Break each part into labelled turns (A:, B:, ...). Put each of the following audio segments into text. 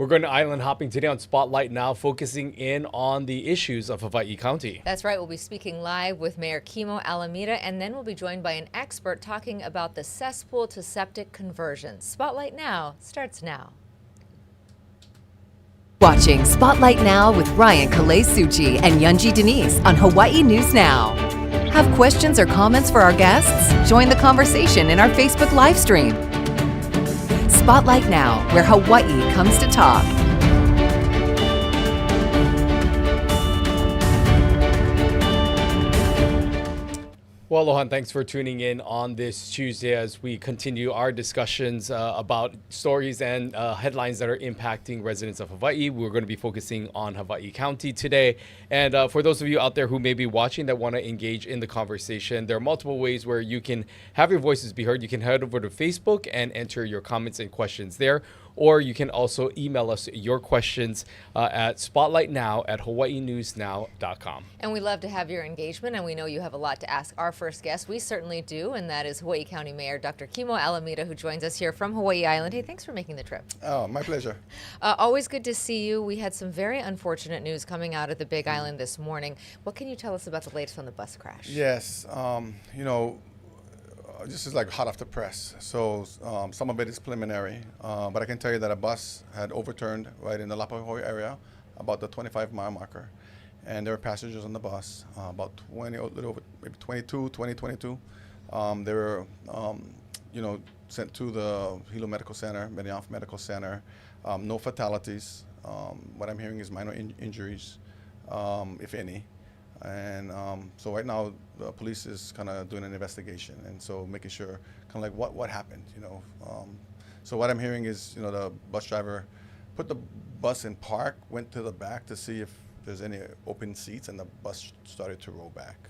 A: We're going to island hopping today on Spotlight Now, focusing in on the issues of Hawaii County.
B: That's right. We'll be speaking live with Mayor Kimo Alameda, and then we'll be joined by an expert talking about the cesspool to septic conversion. Spotlight Now starts now.
C: Watching Spotlight Now with Ryan Kalei-Suchi and Yunji Denise on Hawaii News Now. Have questions or comments for our guests? Join the conversation in our Facebook live stream. Spotlight Now, where Hawaii comes to talk.
A: Well, aloha, and thanks for tuning in on this Tuesday as we continue our discussions about stories and headlines that are impacting residents of Hawaii. We're going to be focusing on Hawaii County today. And for those of you out there who may be watching that want to engage in the conversation, there are multiple ways where you can have your voices be heard. You can head over to Facebook and enter your comments and questions there. Or you can also email us your questions at spotlightnow@hawaiinewsnow.com.
B: And we love to have your engagement, and we know you have a lot to ask our first guest. We certainly do, and that is Hawaii County Mayor Dr. Kimo Alameda, who joins us here from Hawaii Island. Hey, thanks for making the trip.
D: Oh, my pleasure.
B: Always good to see you. We had some very unfortunate news coming out of the Big Island this morning. What can you tell us about the latest on the bus crash?
D: Yes, this is like hot off the press. So some of it is preliminary, but I can tell you that a bus had overturned right in the Lapahoi area, about the 25-mile marker. And there were passengers on the bus, about 20, a little over, maybe 22. They were, sent to the Hilo Medical Center, Medellin Medical Center. No fatalities. What I'm hearing is minor injuries, if any. And so right now the police is kind of doing an investigation, and so making sure kind of like what happened, So what I'm hearing is, the bus driver put the bus in park, went to the back to see if there's any open seats, and the bus started to roll back.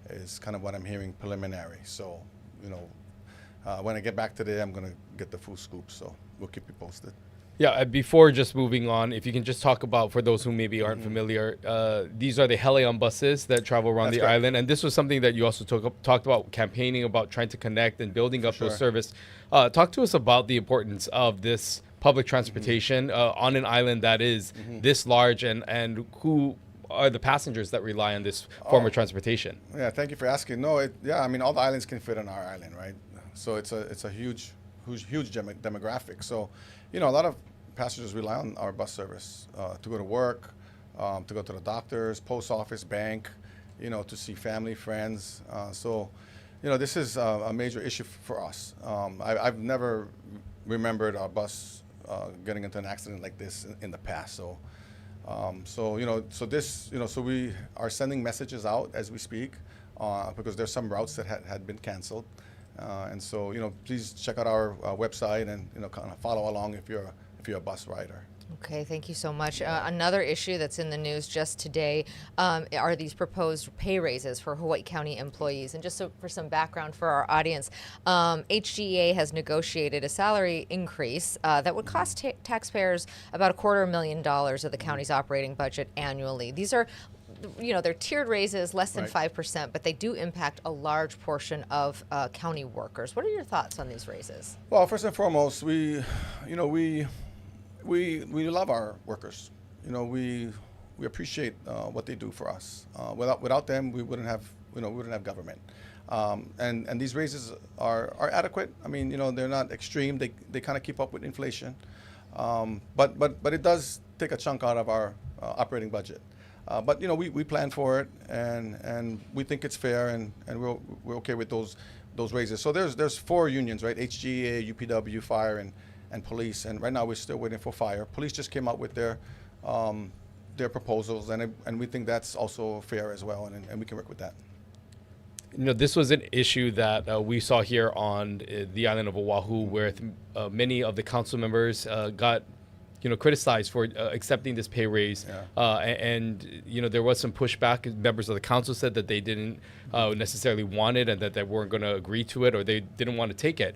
D: Is kind of what I'm hearing preliminary. So, when I get back today, I'm gonna get the full scoop. So we'll keep you posted.
A: Yeah, before just moving on, if you can just talk about, for those who maybe aren't familiar, these are the Hele-On buses that travel around the island. And this was something that you also talked about, campaigning about trying to connect and building up those service. Talk to us about the importance of this public transportation on an island that is this large, and who are the passengers that rely on this form of transportation?
D: Yeah, thank you for asking. No, all the islands can fit on our island, right? So it's a huge demographic. So, a lot of passengers rely on our bus service to go to work, to go to the doctors, post office, bank, to see family, friends. So, this is a major issue for us. I've never remembered our bus getting into an accident like this in the past. So, so we are sending messages out as we speak because there's some routes that had been canceled. And so, please check out our website and, kind of follow along if you're a bus rider.
B: Okay, thank you so much. Another issue that's in the news just today are these proposed pay raises for Hawaii County employees. And just for some background for our audience, HGEA has negotiated a salary increase that would cost taxpayers about $250,000 of the county's operating budget annually. These are they're tiered raises, less than 5%, but they do impact a large portion of county workers. What are your thoughts on these raises?
D: Well, first and foremost, we love our workers. We appreciate what they do for us. Without them, we wouldn't have government. And these raises are adequate. I mean, they're not extreme. They kind of keep up with inflation. But it does take a chunk out of our operating budget. But we plan for it, and we think it's fair, and we're okay with those raises. So there's 4 unions, right? HGEA, UPW, Fire, and Police. And right now we're still waiting for Fire. Police just came out with their proposals, and we think that's also fair as well, and we can work with that.
A: This was an issue that we saw here on the island of Oahu, where many of the council members got criticized for accepting this pay raise. And there was some pushback. Members of the council said that they didn't necessarily want it, and that they weren't going to agree to it, or they didn't want to take it.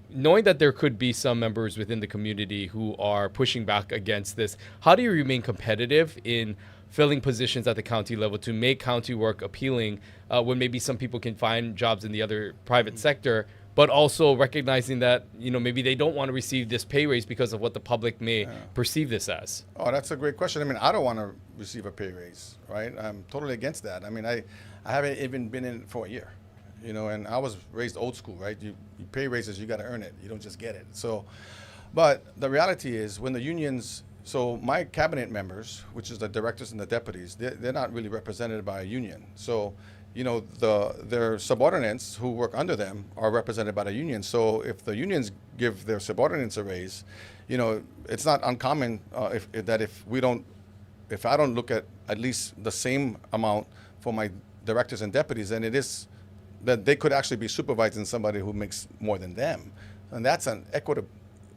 A: Knowing that there could be some members within the community who are pushing back against this, how do you remain competitive in filling positions at the county level to make county work appealing when maybe some people can find jobs in the other private sector but also recognizing that, maybe they don't want to receive this pay raise because of what the public may perceive this as?
D: Oh, that's a great question. I mean, I don't want to receive a pay raise, right? I'm totally against that. I mean, I haven't even been in for a year, and I was raised old school, right? You pay raises, you got to earn it. You don't just get it. So, but the reality is when the unions, so my cabinet members, which is the directors and the deputies, they're not really represented by a union. So, their subordinates who work under them are represented by the union. So if the unions give their subordinates a raise, it's not uncommon if I don't look at least the same amount for my directors and deputies, then it is that they could actually be supervising somebody who makes more than them. And that's an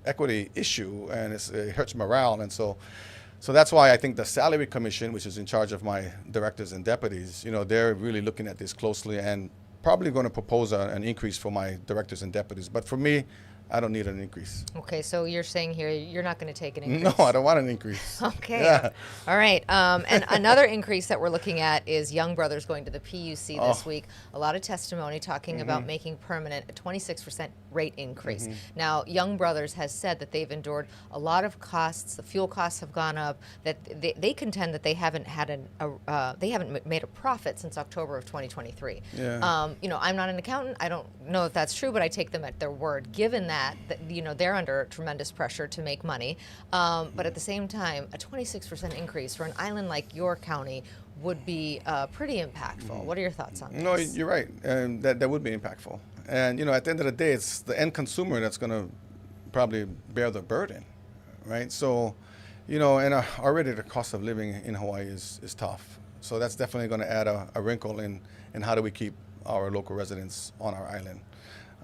D: equity issue, and it hurts morale. And so that's why I think the Salary Commission, which is in charge of my directors and deputies, they're really looking at this closely and probably going to propose an increase for my directors and deputies. But for me, I don't need an increase.
B: Okay, so you're saying here you're not going to take an increase?
D: No, I don't want an increase.
B: Okay.
D: Yeah.
B: All right. And another increase that we're looking at is Young Brothers going to the PUC this week. A lot of testimony talking about making permanent a 26% rate increase. Now, Young Brothers has said that they've endured a lot of costs. The fuel costs have gone up. That they contend that they haven't made a profit since October of 2023.
D: Yeah.
B: I'm not an accountant. I don't know if that's true, but I take them at their word. Given that they're under tremendous pressure to make money, but at the same time, a 26% increase for an island like your county would be pretty impactful. What are your thoughts on this?
D: No, you're right. That would be impactful. And, at the end of the day, it's the end consumer that's going to probably bear the burden, right? So, and already the cost of living in Hawaii is tough. So that's definitely going to add a wrinkle in how do we keep our local residents on our island.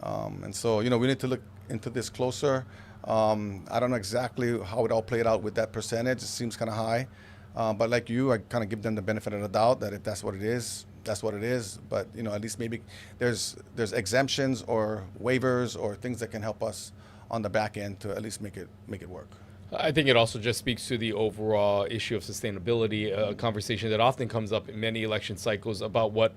D: And so, we need to look into this closer. I don't know exactly how it all played out with that percentage. It seems kind of high. But like you, I kind of give them the benefit of the doubt that if that's what it is, that's what it is. But, at least maybe there's exemptions or waivers or things that can help us on the back end to at least make it work.
A: I think it also just speaks to the overall issue of sustainability, a conversation that often comes up in many election cycles about what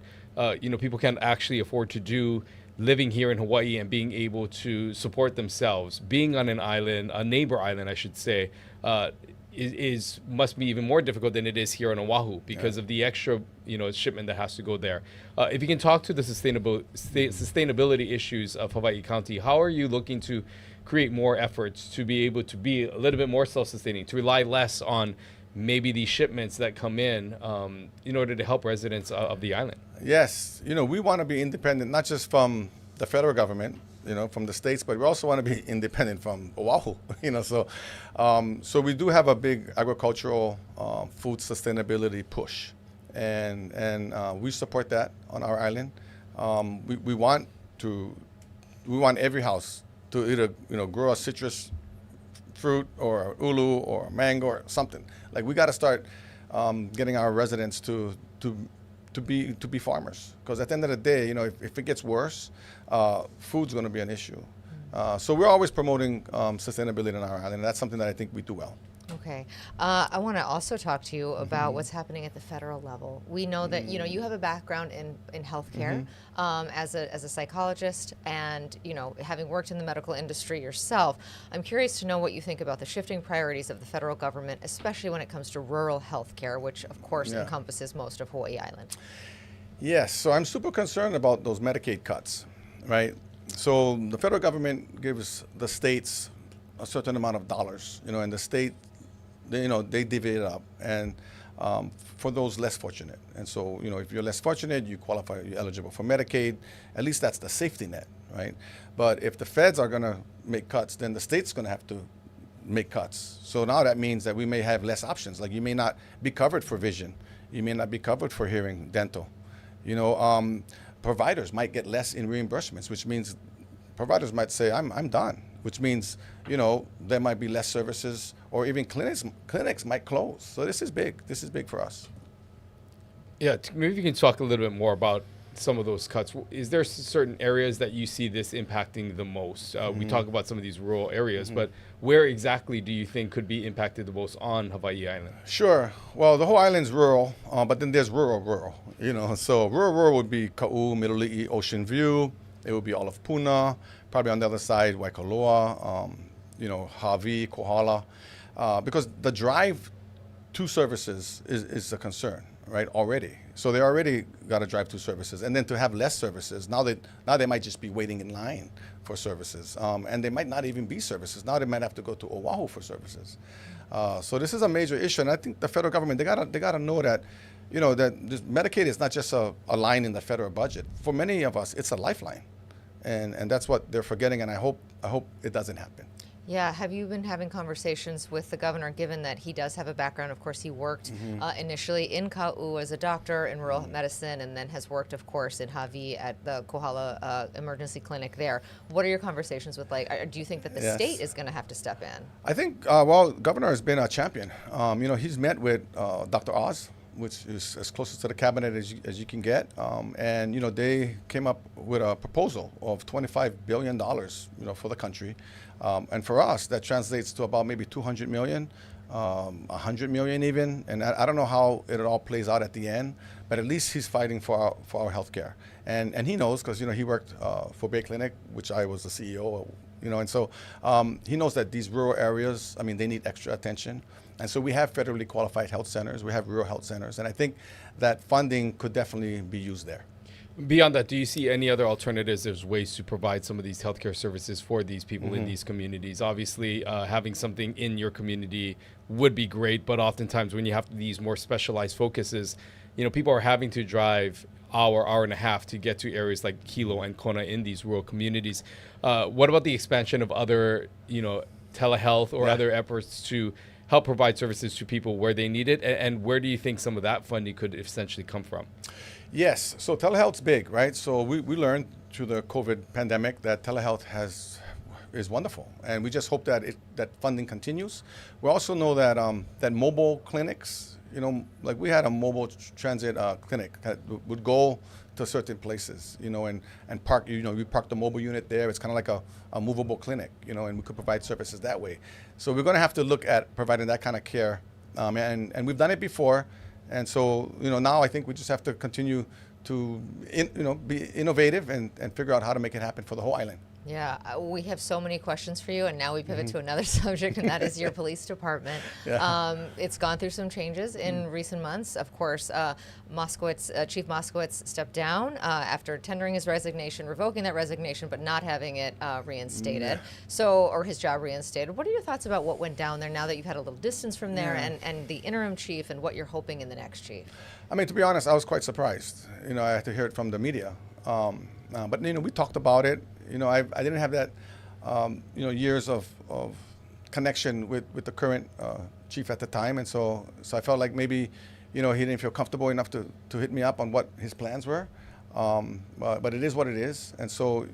A: people can actually afford to do living here in Hawaii and being able to support themselves. Being on an island, a neighbor island, I should say, must be even more difficult than it is here on Oahu because of the extra shipment that has to go there. If you can talk to the sustainability issues of Hawaii County, how are you looking to create more efforts to be able to be a little bit more self-sustaining, to rely less on maybe these shipments that come in order to help residents of the island?
D: Yes, we want to be independent, not just from the federal government, from the states, but we also want to be independent from Oahu, so we do have a big agricultural food sustainability push, and we support that on our island. We want every house to either grow a citrus fruit or a ulu or a mango or something. Like we got to start getting our residents to be farmers, because at the end of the day, if it gets worse, food's going to be an issue. So we're always promoting sustainability on our island, and that's something that I think we do well.
B: Okay. I want to also talk to you about what's happening at the federal level. We know that, you have a background in healthcare as a psychologist and, having worked in the medical industry yourself. I'm curious to know what you think about the shifting priorities of the federal government, especially when it comes to rural healthcare, which, of course, encompasses most of Hawaii Island.
D: Yes. So I'm super concerned about those Medicaid cuts, right? So the federal government gives the states a certain amount of dollars, and the state, they divvy it up, and for those less fortunate. And so, if you're less fortunate, you qualify, you're eligible for Medicaid. At least that's the safety net, right? But if the feds are going to make cuts, then the state's going to have to make cuts. So now that means that we may have less options. Like you may not be covered for vision, you may not be covered for hearing, dental. Providers might get less in reimbursements, which means providers might say, I'm done, which means, there might be less services, or even clinics might close. So this is big. This is big for us.
A: Yeah, maybe you can talk a little bit more about some of those cuts. Is there certain areas that you see this impacting the most? We talk about some of these rural areas, but where exactly do you think could be impacted the most on Hawaii Island?
D: Sure. Well, the whole island's rural, but then there's rural. So rural would be Ka'u, Middle Li'i, Ocean View, It would be all of Puna, probably on the other side, Waikoloa, Hawi, Kohala, because the drive to services is a concern, right, already. So they already got to drive to services. And then to have less services, now they might just be waiting in line for services. And they might not even be services. Now they might have to go to Oahu for services. So this is a major issue. And I think the federal government, they gotta know that, that this Medicaid is not just a line in the federal budget. For many of us, it's a lifeline. And that's what they're forgetting. And I hope it doesn't happen.
B: Yeah, have you been having conversations with the governor, given that he does have a background? Of course, he worked initially in Ka'u as a doctor in rural medicine, and then has worked, of course, in Hawi at the Kohala emergency clinic there. What are your conversations with, do you think that the state is going to have to step in?
D: I think, governor has been a champion. He's met with Dr. Oz, which is as close to the cabinet as you can get. And they came up with a proposal of $25 billion, for the country. And for us, that translates to about maybe 200 million, 100 million even. And I don't know how it all plays out at the end, but at least he's fighting for our health care. And he knows, because, he worked for Bay Clinic, which I was the CEO, and so he knows that these rural areas, they need extra attention. And so we have federally qualified health centers, we have rural health centers, and I think that funding could definitely be used there.
A: Beyond that, do you see any other alternatives? There's ways to provide some of these healthcare services for these people in these communities. Obviously, having something in your community would be great, but oftentimes when you have these more specialized focuses, people are having to drive hour and a half to get to areas like Hilo and Kona in these rural communities. What about the expansion of other, telehealth or other efforts to help provide services to people where they need it? And where do you think some of that funding could essentially come from?
D: Yes, so telehealth's big, right? So we learned through the COVID pandemic that telehealth is wonderful, and we just hope that that funding continues. We also know that that mobile clinics, like we had a mobile transit clinic that would go to certain places, and park. We park the mobile unit there. It's kind of like a movable clinic, and we could provide services that way. So we're going to have to look at providing that kind of care, and we've done it before. And so, now I think we just have to continue to, be innovative and figure out how to make it happen for the whole island.
B: Yeah, we have so many questions for you, and now we pivot to another subject, and that is your police department. It's gone through some changes in recent months. Of course, Chief Moskowitz stepped down after tendering his resignation, revoking that resignation, but not having it reinstated, or his job reinstated. What are your thoughts about what went down there now that you've had a little distance from there, and the interim chief, and what you're hoping in the next chief?
D: To be honest, I was quite surprised. I had to hear it from the media. But, we talked about it. I didn't have that, years of connection with the current chief at the time. And so I felt like maybe, he didn't feel comfortable enough to hit me up on what his plans were. But it is what it is. And so,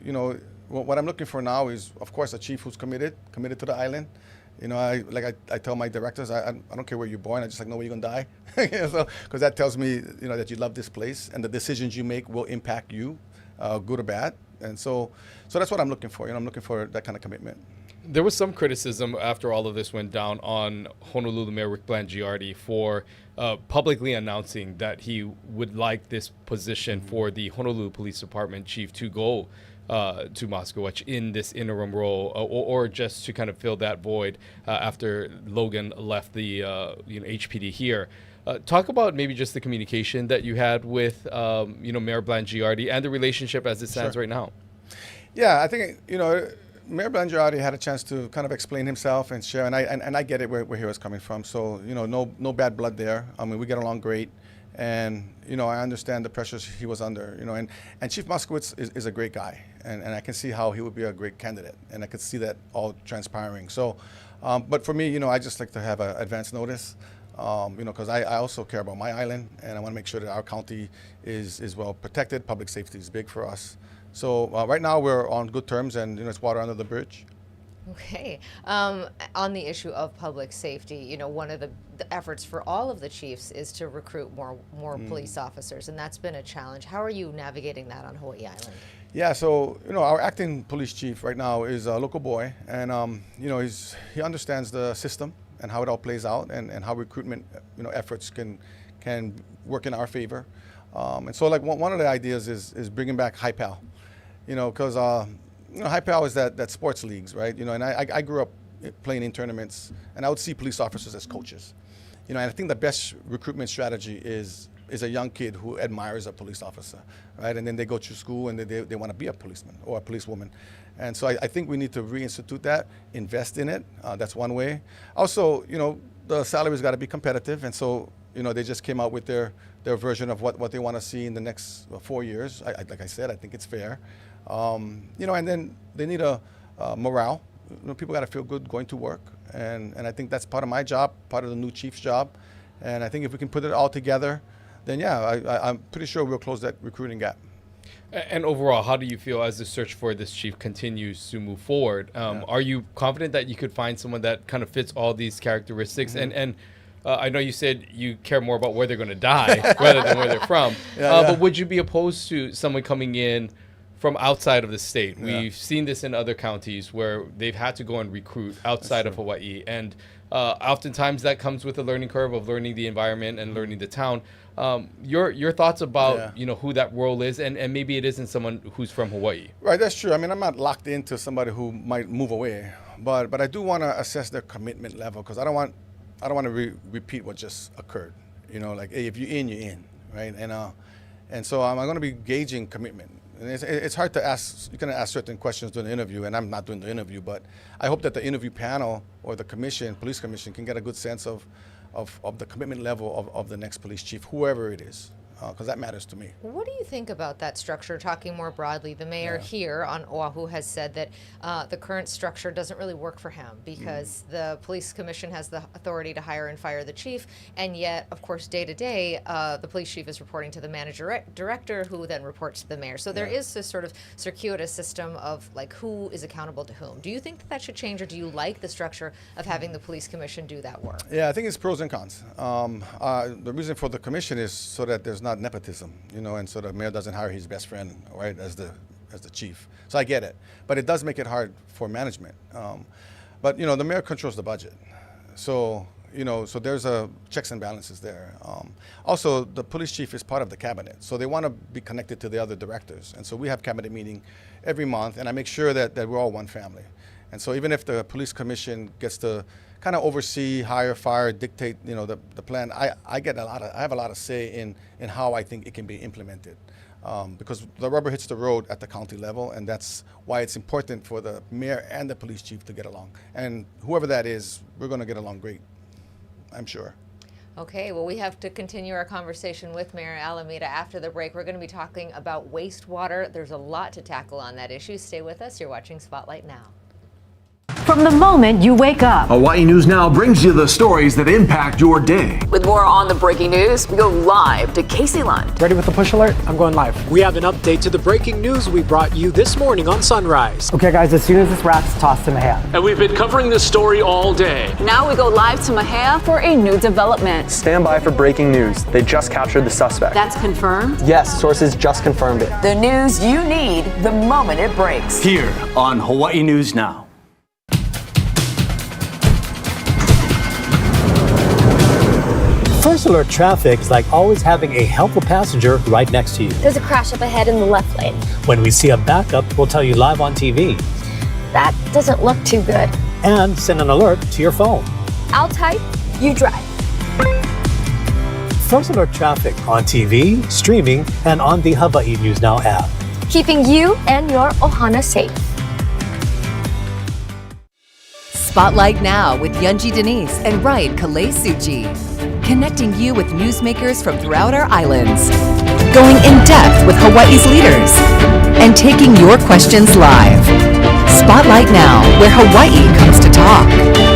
D: what I'm looking for now is, of course, a chief who's committed to the island. I tell my directors, I don't care where you're born. I just know where you're gonna die, because that tells me, that you love this place, and the decisions you make will impact you, good or bad. And so that's what I'm looking for. I'm looking for that kind of commitment.
A: There was some criticism after all of this went down on Honolulu Mayor Rick Blangiardi for publicly announcing that he would like this position for the Honolulu Police Department chief to go to Moskowitz in this interim role, or just to kind of fill that void after Logan left the HPD here. Talk about maybe just the communication that you had with Mayor Blangiardi and the relationship as it stands right now.
D: Yeah, I think Mayor Blangiardi had a chance to kind of explain himself and share, and I get it where he was coming from. So no bad blood there. We get along great. And, I understand the pressures he was under, and Chief Moskowitz is a great guy, and I can see how he would be a great candidate, and I could see that all transpiring. So, but for me, I just like to have an advance notice, because I also care about my island, and I want to make sure that our county is well protected. Public safety is big for us. So right now we're on good terms, and it's water under the bridge.
B: Okay. On the issue of public safety, one of the efforts for all of the chiefs is to recruit more police officers, and that's been a challenge. How are you navigating that on Hawaii Island?
D: Yeah, so our acting police chief right now is a local boy, and he understands the system and how it all plays out, and how recruitment efforts can work in our favor. And so one of the ideas is bringing back HiPal. because high power is that sports leagues, right? And I grew up playing in tournaments, and I would see police officers as coaches. And I think the best recruitment strategy is a young kid who admires a police officer, right? And then they go to school and they want to be a policeman or a policewoman. And so I think we need to reinstitute that, invest in it. That's one way. Also, the salary's got to be competitive. And so, they just came out with their version of what they want to see in the next 4 years. Like I said, I think it's fair. And then they need a morale. People got to feel good going to work. And I think that's part of my job, part of the new chief's job. And I think if we can put it all together, then yeah, I'm pretty sure we'll close that recruiting gap.
A: And overall, how do you feel as the search for this chief continues to move forward? Are you confident that you could find someone that kind of fits all these characteristics?
D: Mm-hmm.
A: And I know you said you care more about where they're going to die rather than where they're from. But would you be opposed to someone coming in from outside of the state? We've seen this in other counties where they've had to go and recruit outside of Hawaii. And oftentimes that comes with a learning curve of learning the environment and learning the town. Your thoughts about who that role is, and maybe it isn't someone who's from Hawaii.
D: Right, that's true. I mean, I'm not locked into somebody who might move away, but I do want to assess their commitment level, because I don't want to repeat what just occurred. Like, hey, if you're in, right? And so I'm going to be gauging commitment. And it's hard to ask. You can ask certain questions during the interview, and I'm not doing the interview, but I hope that the interview panel or the commission, police commission, can get a good sense of the commitment level of the next police chief, whoever it is, because that matters to me.
B: What do you think about that structure, talking more broadly? The mayor here on Oahu has said that the current structure doesn't really work for him because the police commission has the authority to hire and fire the chief, and yet, of course, day to day, the police chief is reporting to the manager director, who then reports to the mayor. So there is this sort of circuitous system of like who is accountable to whom. Do you think that should change, or do you like the structure of having the police commission do that work?
D: Yeah, I think it's pros and cons. The reason for the commission is so that there's not nepotism, and so the mayor doesn't hire his best friend, right, as the chief. So I get it, but it does make it hard for management. But the mayor controls the budget, so so there's a checks and balances there. Also, the police chief is part of the cabinet, so they want to be connected to the other directors, and so we have cabinet meeting every month, and I make sure that we're all one family. And so even if the police commission gets to kind of oversee, hire, fire, dictate, the plan, I have a lot of say in how I think it can be implemented, because the rubber hits the road at the county level, and that's why it's important for the mayor and the police chief to get along. And whoever that is, we're going to get along great, I'm sure.
B: Okay, well, we have to continue our conversation with Mayor Alameda after the break. We're going to be talking about wastewater. There's a lot to tackle on that issue. Stay with us. You're watching Spotlight Now.
E: From the moment you wake up.
F: Hawaii News Now brings you the stories that impact your day.
C: With more on the breaking news, we go live to Casey Lund.
G: Ready with the push alert? I'm going live. We have an update to the breaking news we brought you this morning on Sunrise.
H: Okay, guys, as soon as this wraps, toss to Mahia.
I: And we've been covering this story all day.
C: Now we go live to Mahia for a new development.
J: Stand by for breaking news. They just captured the suspect.
C: That's confirmed?
J: Yes, sources just confirmed it.
C: The news you need the moment it breaks.
F: Here on Hawaii News Now.
K: First alert traffic is like always having a helpful passenger right next to you.
L: There's a crash up ahead in the left lane.
K: When we see a backup, we'll tell you live on TV.
L: That doesn't look too good.
K: And send an alert to your phone.
L: I'll type, you drive.
K: First alert traffic on TV, streaming, and on the Hawaii News Now app.
L: Keeping you and your ohana safe.
C: Spotlight Now with Yunji Denise and Ryan Kalei-Suchi. Connecting you with newsmakers from throughout our islands. Going in depth with Hawaii's leaders. And taking your questions live. Spotlight Now, where Hawaii comes to talk.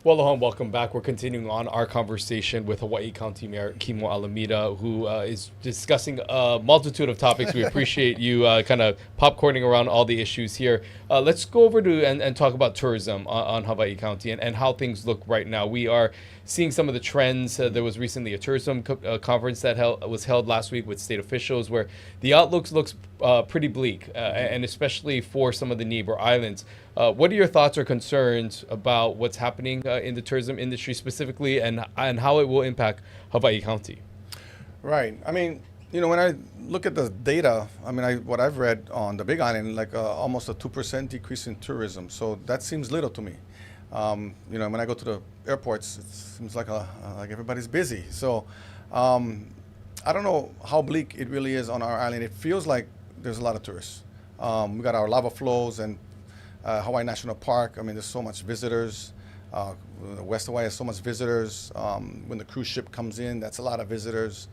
A: Well, aloha and welcome back. We're continuing on our conversation with Hawaii County Mayor Kimo Alameda, who is discussing a multitude of topics. We appreciate you kind of popcorning around all the issues here. Let's go over to and talk about tourism on Hawaii County and how things look right now. We are seeing some of the trends. There was recently a tourism conference that was held last week with state officials where the outlook looks pretty bleak, and especially for some of the neighbor islands. What are your thoughts or concerns about what's happening in the tourism industry specifically, and how it will impact Hawaii County.
D: Right. I mean, when I look at the data, what I've read on the Big Island, like almost a 2% decrease in tourism. So that seems little to me. When I go to the airports, it seems like everybody's busy. So I don't know how bleak it really is on our island. It feels like there's a lot of tourists. We got our lava flows and Hawaii National Park. There's so much visitors. West Hawaii has so much visitors. When the cruise ship comes in, that's a lot of visitors.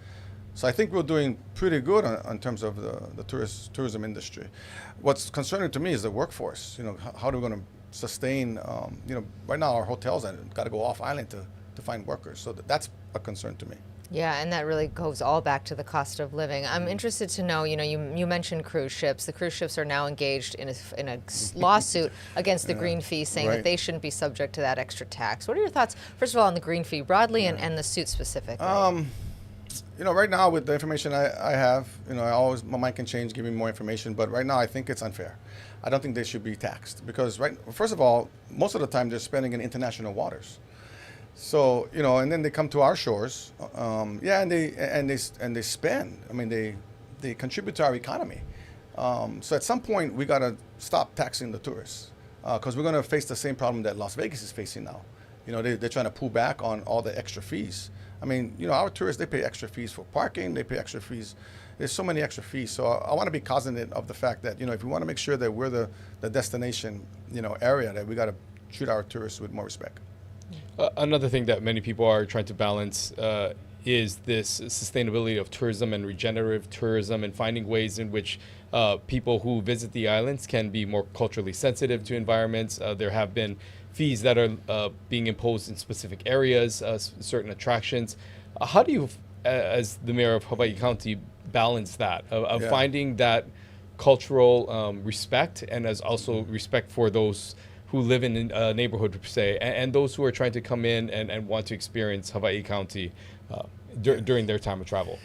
D: So I think we're doing pretty good in terms of the tourism industry. What's concerning to me is the workforce. How are we going to sustain? Right now our hotels have got to go off island to find workers. So that's a concern to me.
B: Yeah, and that really goes all back to the cost of living. I'm interested to know, you mentioned cruise ships. The cruise ships are now engaged in a lawsuit against the green fee, saying that they shouldn't be subject to that extra tax. What are your thoughts, first of all, on the green fee broadly and the suit specifically?
D: Right now with the information I have, my mind can change, give me more information, but right now I think it's unfair. I don't think they should be taxed because first of all, most of the time they're spending in international waters. So, and then they come to our shores, and they spend. They contribute to our economy. So at some point we got to stop taxing the tourists because we're going to face the same problem that Las Vegas is facing now. They're trying to pull back on all the extra fees. Our tourists, they pay extra fees for parking, they pay extra fees. There's so many extra fees. So I want to be cognizant of the fact that, if we want to make sure that we're the destination, area, that we got to treat our tourists with more respect.
A: Another thing that many people are trying to balance is this sustainability of tourism and regenerative tourism, and finding ways in which people who visit the islands can be more culturally sensitive to environments. There have been fees that are being imposed in specific areas, certain attractions. How do you, as the mayor of Hawaii County, balance that of finding that cultural respect, and as also respect for those who live in a neighborhood, per se, and those who are trying to come in and want to experience Hawaii County during their time of travel?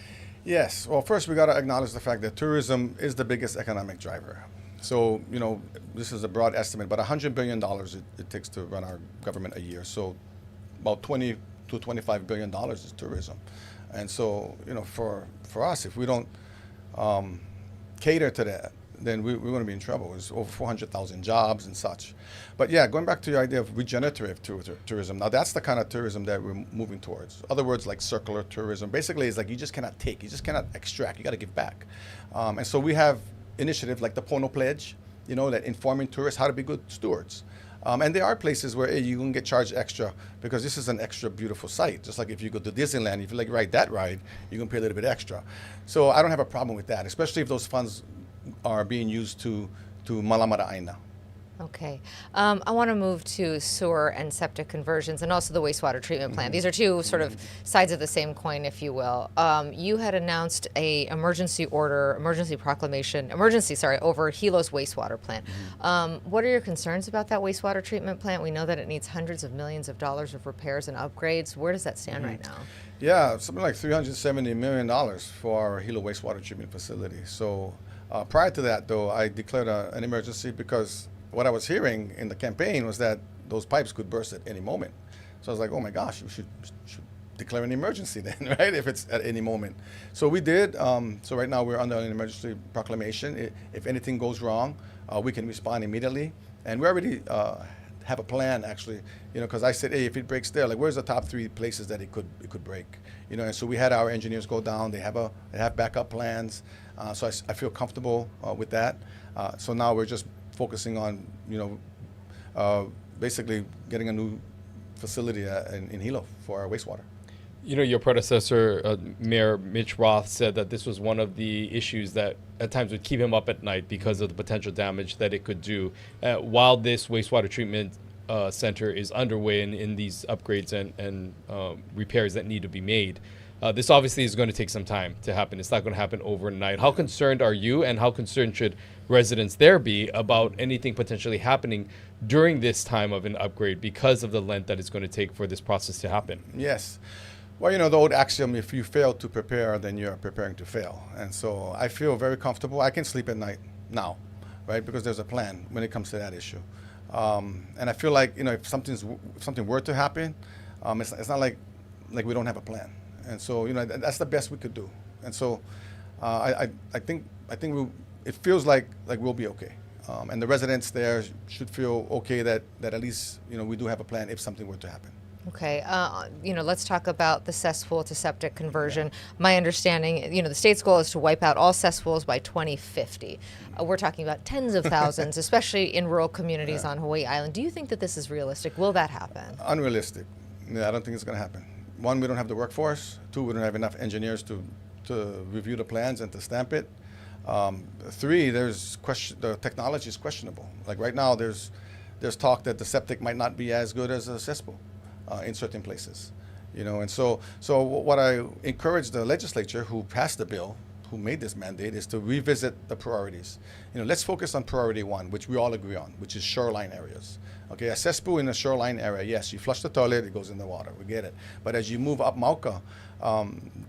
D: Yes. Well, first we got to acknowledge the fact that tourism is the biggest economic driver. So, this is a broad estimate, but $100 billion it takes to run our government a year. So about $20 to $25 billion is tourism. And so, for us, if we don't cater to that, then we're going to be in trouble. There's over 400,000 jobs and such. But yeah, going back to the idea of regenerative tourism, now that's the kind of tourism that we're moving towards. Other words, like circular tourism. Basically, it's like you just cannot take, you just cannot extract, you got to give back. And so we have initiatives like the Pono Pledge, that informing tourists how to be good stewards. And there are places where you can get charged extra because this is an extra beautiful site. Just like if you go to Disneyland, if you ride that ride, you can pay a little bit extra. So I don't have a problem with that, especially if those funds are being used to Malamara Aina.
B: Okay. I want to move to sewer and septic conversions and also the wastewater treatment plant. These are two sort of sides of the same coin, if you will. You had announced a emergency proclamation over Hilo's wastewater plant. What are your concerns about that wastewater treatment plant? We know that it needs hundreds of millions of dollars of repairs and upgrades. Where does that stand right now?
D: Yeah, something like $370 million for our Hilo wastewater treatment facility. So prior to that, though, I declared an emergency because what I was hearing in the campaign was that those pipes could burst at any moment. So I was like, oh my gosh, we should declare an emergency then, right? If it's at any moment. So we did. So right now we're under an emergency proclamation. If anything goes wrong, we can respond immediately. And we already have a plan, actually, because I said, hey, if it breaks there, like where's the top 3 places that it could break? And so we had our engineers go down. They have backup plans. So I feel comfortable with that. So now we're just focusing on, basically getting a new facility in Hilo for our wastewater.
A: Your predecessor, Mayor Mitch Roth, said that this was one of the issues that at times would keep him up at night because of the potential damage that it could do. While this wastewater treatment center is underway in these upgrades and repairs that need to be made, this obviously is going to take some time to happen. It's not going to happen overnight. How concerned are you, and how concerned should residents there be about anything potentially happening during this time of an upgrade because of the length that it's going to take for this process to happen?
D: Yes. Well, the old axiom, if you fail to prepare, then you're preparing to fail. And so I feel very comfortable. I can sleep at night now, right? Because there's a plan when it comes to that issue. And I feel like, if something were to happen, it's not like we don't have a plan. And so, that's the best we could do. And so, I think it feels like we'll be okay. And the residents there should feel okay that at least, we do have a plan if something were to happen.
B: Okay, let's talk about the cesspool to septic conversion. My understanding, the state's goal is to wipe out all cesspools by 2050. We're talking about tens of thousands, especially in rural communities on Hawaii Island. Do you think that this is realistic? Will that happen?
D: Unrealistic. I don't think it's going to happen. One, we don't have the workforce. Two, we don't have enough engineers to review the plans and to stamp it. Three, the technology is questionable. Like right now, there's talk that the septic might not be as good as a cesspool. In certain places, and so what I encourage the legislature who passed the bill, who made this mandate, is to revisit the priorities. Let's focus on priority one, which we all agree on, which is shoreline areas. Okay, a cesspool in a shoreline area, yes, you flush the toilet, it goes in the water, we get it. But as you move up Mauka,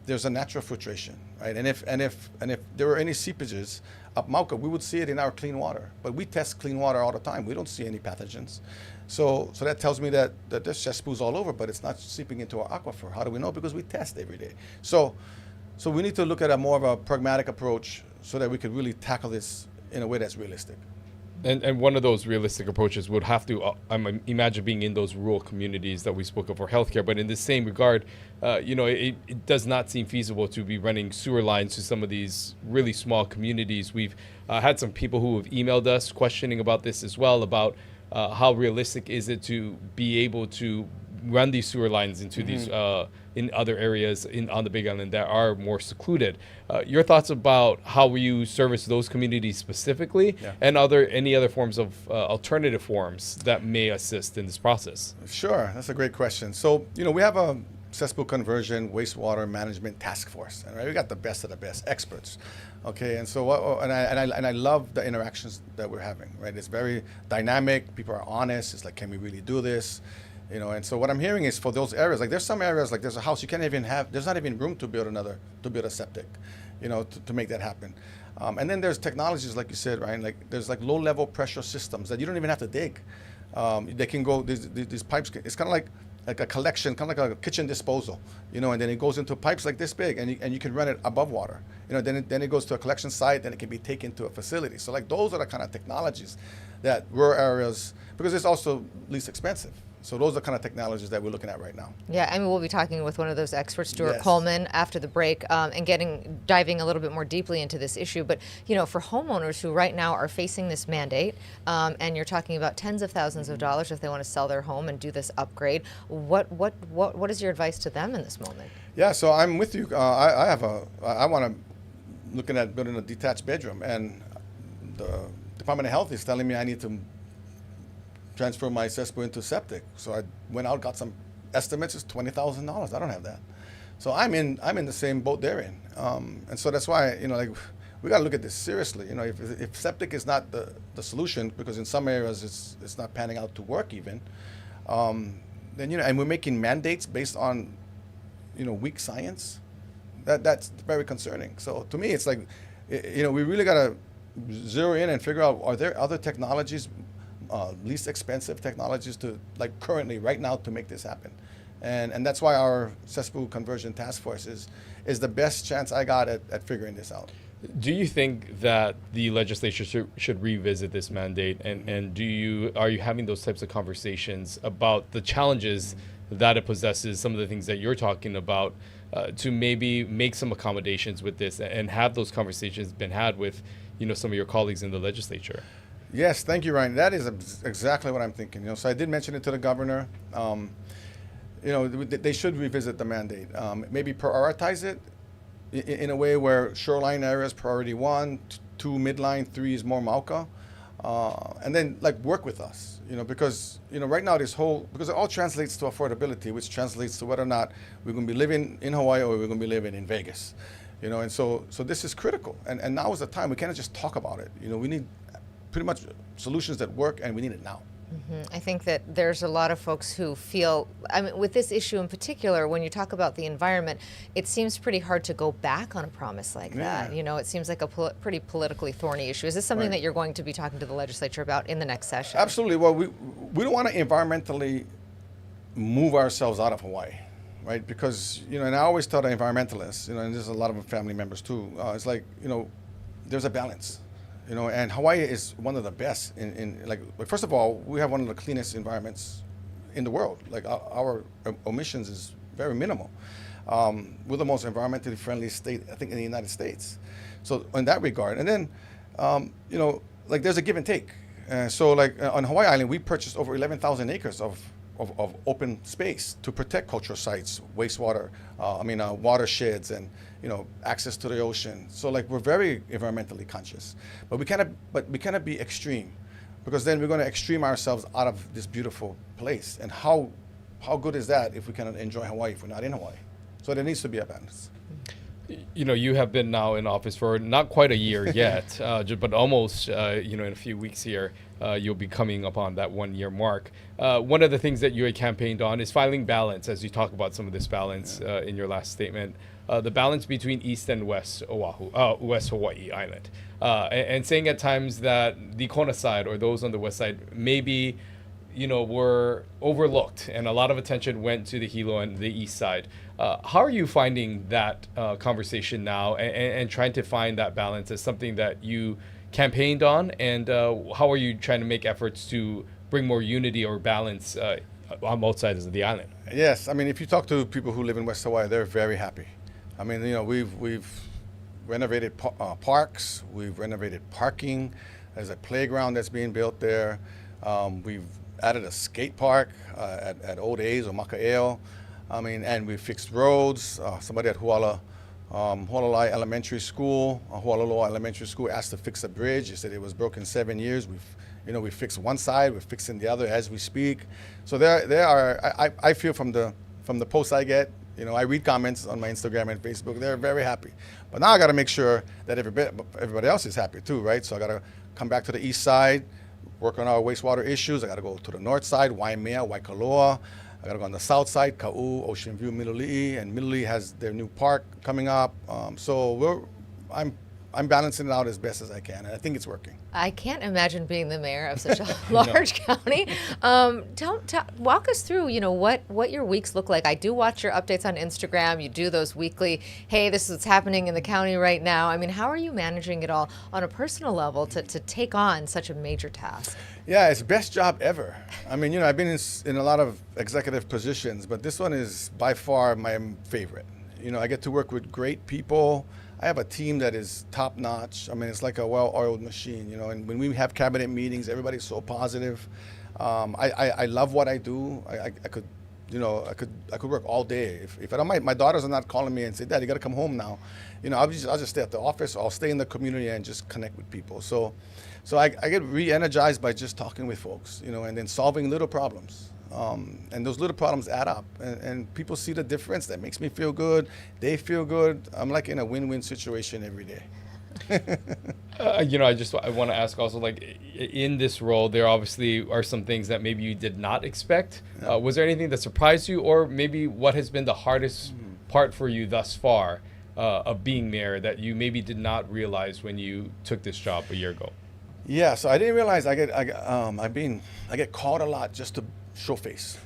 D: there's a natural filtration, right? And if there were any seepages up Mauka, we would see it in our clean water. But we test clean water all the time. We don't see any pathogens. So that tells me that there's cesspools all over, but it's not seeping into our aquifer. How do we know? Because we test every day. So we need to look at a more of a pragmatic approach so that we could really tackle this in a way that's realistic.
A: And one of those realistic approaches would have to, imagine being in those rural communities that we spoke of for healthcare. But in the same regard, it does not seem feasible to be running sewer lines to some of these really small communities. We've had some people who have emailed us questioning about this as well, about how realistic is it to be able to run these sewer lines into these in other areas on the Big Island that are more secluded. Your thoughts about how you service those communities specifically, and any other forms of alternative forms that may assist in this process?
D: Sure, that's a great question. So we have a cesspool conversion wastewater management task force, and we got the best of the best experts. Okay, and so I love the interactions that we're having. Right, it's very dynamic. People are honest. It's like, can we really do this? And so what I'm hearing is for those areas, like there's some areas, like there's a house you can't even have. There's not even room to build a septic, to make that happen. And then there's technologies, like you said, Ryan. Like there's like low-level pressure systems that you don't even have to dig. They can go. These pipes. It's kind of like a collection, kind of like a kitchen disposal, and then it goes into pipes like this big, and you can run it above water. Then it goes to a collection site, then it can be taken to a facility. So like those are the kind of technologies that rural areas, because it's also least expensive. So those are the kind of technologies that we're looking at right now.
B: Yeah, we'll be talking with one of those experts, Stuart Coleman, after the break, and diving a little bit more deeply into this issue. But for homeowners who right now are facing this mandate, and you're talking about tens of thousands of dollars if they want to sell their home and do this upgrade, what is your advice to them in this moment?
D: Yeah, so I'm with you. I want to looking at building a detached bedroom, and the Department of Health is telling me I need to transfer my cesspool into septic. So I went out, got some estimates. It's $20,000. I don't have that. So I'm in the same boat they're in. And so that's why we got to look at this seriously. If septic is not the solution, because in some areas it's not panning out to work even, then and we're making mandates based on weak science. That's very concerning. So to me, it's like we really got to zero in and figure out, are there other technologies, least expensive technologies to currently right now to make this happen. And that's why our cesspool conversion task force is the best chance I got at figuring this out.
A: Do you think that the legislature should revisit this mandate, and are you having those types of conversations about the challenges that it possesses, some of the things that you're talking about, to maybe make some accommodations with this, and have those conversations been had with some of your colleagues in the legislature?
D: Yes, thank you, Ryan. That is exactly what I'm thinking. So I did mention it to the governor. They should revisit the mandate. Maybe prioritize it in a way where shoreline areas priority 1, 2 midline, 3 is more Mauka, and then work with us. Because right now because it all translates to affordability, which translates to whether or not we're going to be living in Hawaii or we're going to be living in Vegas. And so this is critical. And now is the time. We can't just talk about it. We need pretty much solutions that work, and we need it now.
B: I think that there's a lot of folks who feel, I mean, with this issue in particular, when you talk about the environment, it seems pretty hard to go back on a promise like that. You know, it seems like a pretty politically thorny issue. Is this something that you're going to be talking to the legislature about in the next session?
D: Absolutely. Well, we don't want to environmentally move ourselves out of Hawaii, right? Because, you know, and I always tell the environmentalists, you know, and there's a lot of family members too, it's like, you know, there's a balance. You know, and Hawaii is one of the best in like, first of all, we have one of the cleanest environments in the world. Like our emissions is very minimal. We're the most environmentally friendly state, I think, in the United States. So in that regard, and then, you know, like there's a give and take. So like on Hawaii Island, we purchased over 11,000 acres of open space to protect cultural sites, wastewater, watersheds, and, you know, access to the ocean. So like we're very environmentally conscious, but we cannot be extreme, because then we're going to extreme ourselves out of this beautiful place. And how good is that if we cannot enjoy Hawaii if we're not in Hawaii? So there needs to be a balance.
A: You know, you have been now in office for not quite a year yet, but almost, you know, in a few weeks here, you'll be coming upon that 1 year mark. One of the things that you had campaigned on is finding balance, as you talk about some of this balance in your last statement, the balance between East and West West Hawaii Island, and saying at times that the Kona side or those on the west side maybe, you know, were overlooked and a lot of attention went to the Hilo and the east side. How are you finding that conversation now and trying to find that balance as something that you campaigned on? And how are you trying to make efforts to bring more unity or balance on both sides of the island?
D: Yes, I mean, if you talk to people who live in West Hawaii, they're very happy. I mean, you know, we've renovated parks, we've renovated parking. There's a playground that's being built there. We've added a skate park at Old A's or Maka'eo. I mean, and we fixed roads. Somebody at Hualai Elementary School, Hualaloa Elementary School, asked to fix a bridge. He said it was broken 7 years. We fixed one side, we're fixing the other as we speak. So there are. I feel from the posts I get, you know, I read comments on my Instagram and Facebook. They're very happy. But now I got to make sure that everybody else is happy too, right? So I got to come back to the east side, work on our wastewater issues. I got to go to the north side, Waimea, Waikoloa. I got to go on the south side, Ka'u, Ocean View, Miloli'i, and Miloli'i has their new park coming up. So I'm balancing it out as best as I can, and I think it's working.
B: I can't imagine being the mayor of such a large county. Walk us through, you know, what your weeks look like. I do watch your updates on Instagram. You do those weekly, hey, this is what's happening in the county right now. I mean, how are you managing it all on a personal level to take on such a major task?
D: Yeah, it's best job ever. I mean, you know, I've been in a lot of executive positions, but this one is by far my favorite. You know, I get to work with great people. I have a team that is top notch. I mean, it's like a well-oiled machine, you know, and when we have cabinet meetings, everybody's so positive. I love what I do. I could, you know, I could work all day. If I don't mind, my daughters are not calling me and say, Dad, you got to come home now. You know, I'll just stay at the office. I'll stay in the community and just connect with people. So I get re-energized by just talking with folks, you know, and then solving little problems. And those little problems add up, and people see the difference. That makes me feel good. They feel good. I'm like in a win-win situation every day.
A: You know, I want to ask also, like, in this role, there obviously are some things that maybe you did not expect. Yeah. Was there anything that surprised you, or maybe what has been the hardest part for you thus far of being mayor that you maybe did not realize when you took this job a year ago?
D: Yeah, so I didn't realize I get called a lot just to show face.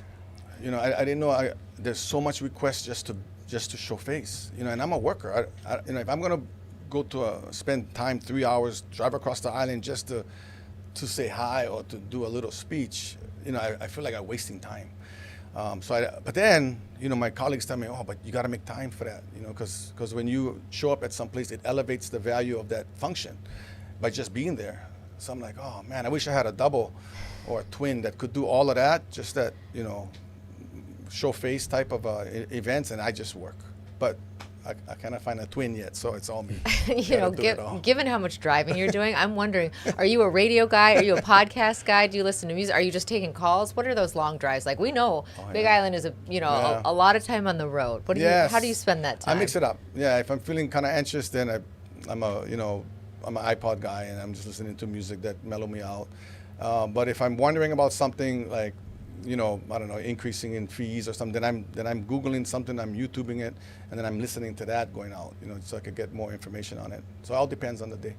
D: You know, I didn't know there's so much requests just to show face. You know, and I'm a worker. You know, if I'm gonna go spend time 3 hours, drive across the island just to say hi or to do a little speech, you know, I feel like I'm wasting time. But then, you know, my colleagues tell me, oh, but you got to make time for that, you know, because when you show up at some place, it elevates the value of that function by just being there. So I'm like, oh man, I wish I had a double or a twin that could do all of that, just that, you know, show face type of events, and I just work. But I cannot find a twin yet, so it's all me.
B: You know, given how much driving you're doing, I'm wondering, are you a radio guy? Are you a podcast guy? Do you listen to music? Are you just taking calls? What are those long drives like? We know Big Island is a lot of time on the road. How do you spend that time?
D: I mix it up. Yeah, if I'm feeling kind of anxious, then I'm I'm an iPod guy, and I'm just listening to music that mellow me out. But if I'm wondering about something like, I don't know, increasing in fees or something, then I'm Googling something, I'm YouTubing it, and then I'm listening to that going out, so I could get more information on it. So it all depends on the day.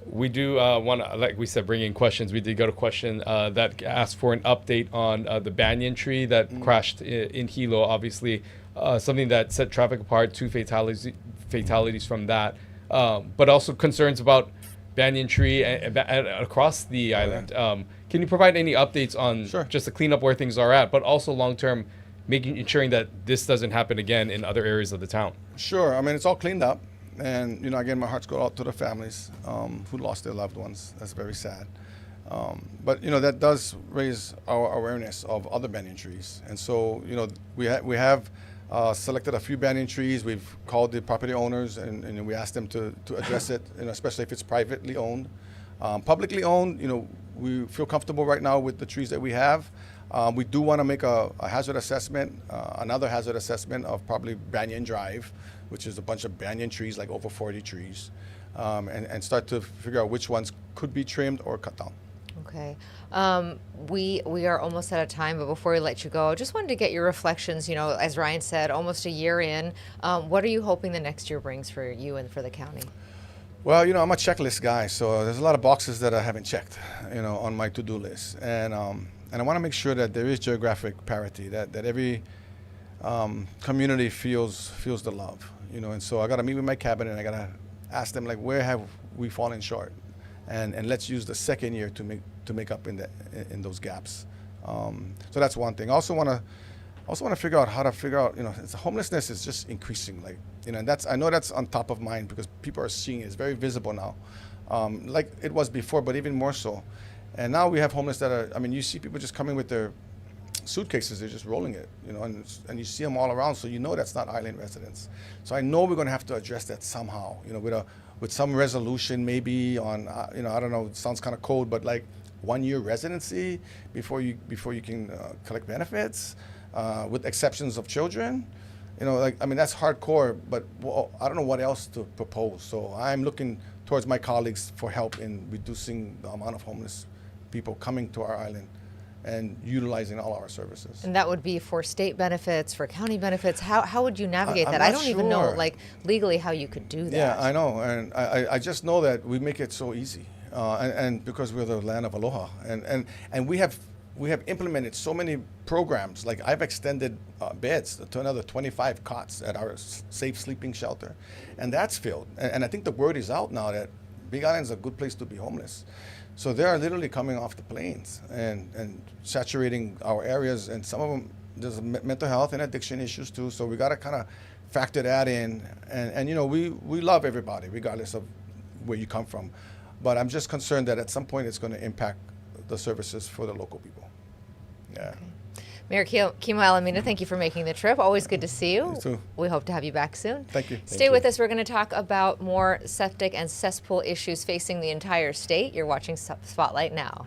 A: We do want to, like we said, bring in questions. We did got a question that asked for an update on the banyan tree that crashed in Hilo. Obviously, something that set traffic apart, 2 fatalities from that, but also concerns about banyan tree across the island. Can you provide any updates on just the cleanup where things are at, but also long-term ensuring that this doesn't happen again in other areas of the town?
D: Sure. I mean, it's all cleaned up. And, again, my hearts go out to the families who lost their loved ones. That's very sad. But, that does raise our awareness of other banyan trees. And so, we have selected a few banyan trees. We've called the property owners and we asked them to address it, especially if it's privately owned. Publicly owned, we feel comfortable right now with the trees that we have. We do want to make a hazard assessment, another hazard assessment of probably Banyan Drive, which is a bunch of banyan trees, like over 40 trees, and start to figure out which ones could be trimmed or cut down.
B: Okay. We are almost out of time, but before we let you go, I just wanted to get your reflections, as Ryan said, almost a year in. What are you hoping the next year brings for you and for the county?
D: Well, I'm a checklist guy, so there's a lot of boxes that I haven't checked, on my to-do list. And I want to make sure that there is geographic parity, that every community feels the love, and so I got to meet with my cabinet and I got to ask them, like, where have we fallen short? And let's use the second year to make up in those gaps. So that's one thing. I also want to figure out how to figure out, homelessness is just increasing, like, and I know that's on top of mind because people are seeing it. It's very visible now, like it was before, but even more so. And now we have homeless that you see people just coming with their suitcases, they're just rolling it, and you see them all around, so that's not island residents. So I know we're going to have to address that somehow, with some resolution maybe on, I don't know, it sounds kind of cold, but like 1-year residency before you can collect benefits, with exceptions of children. That's hardcore, but I don't know what else to propose. So I'm looking towards my colleagues for help in reducing the amount of homeless people coming to our island and utilizing all our services.
B: And that would be for state benefits, for county benefits. How would you navigate that?
D: I
B: don't even know, like, legally how you could do that.
D: Yeah, I know. And I just know that we make it so easy. And because we're the land of aloha. And we have implemented so many programs. Like, I've extended beds to another 25 cots at our safe sleeping shelter. And that's filled. And I think the word is out now that Big Island is a good place to be homeless. So they are literally coming off the planes and saturating our areas. And some of them, there's mental health and addiction issues too. So we got to kind of factor that in. And we love everybody, regardless of where you come from. But I'm just concerned that at some point it's going to impact the services for the local people. Yeah.
B: Okay. Mayor Kimo Alameda, thank you for making the trip. Always good to see you.
D: You too.
B: We hope to have you back soon.
D: Thank you.
B: Stay with us. We're going to talk about more septic and cesspool issues facing the entire state. You're watching Spotlight now.